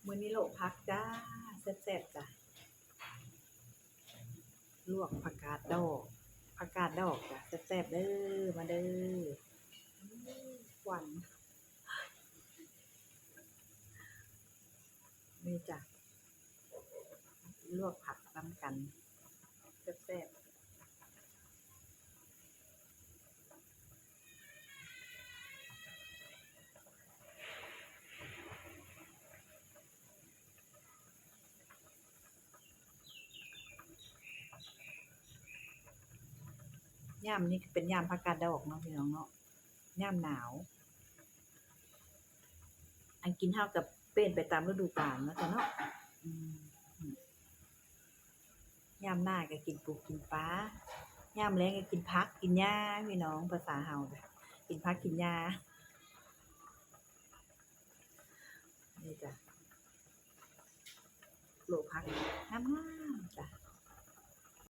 มื้อนี้โลพักจ้าแซ่บๆจ้ะลวกผักกาดดอกจ้ะแซ่บๆเด้อมาเด้อหวานนี่จ้ะลวกผักนำกันแซ่บๆยามนี้เป็นยามผักกาดดอกเนาะพี่น้องเนาะยามหนาวอันกินข้าวกับเป็นไปตามฤดูกาลเนาะจ้ะเนาะอืมยามหน้าก็กินปูกินปลายามแล้งก็กินผักกินหญ้าพี่น้องภาษาเฮาจ้ะกินผักกินหญ้านี่จ้ะโลพักงาม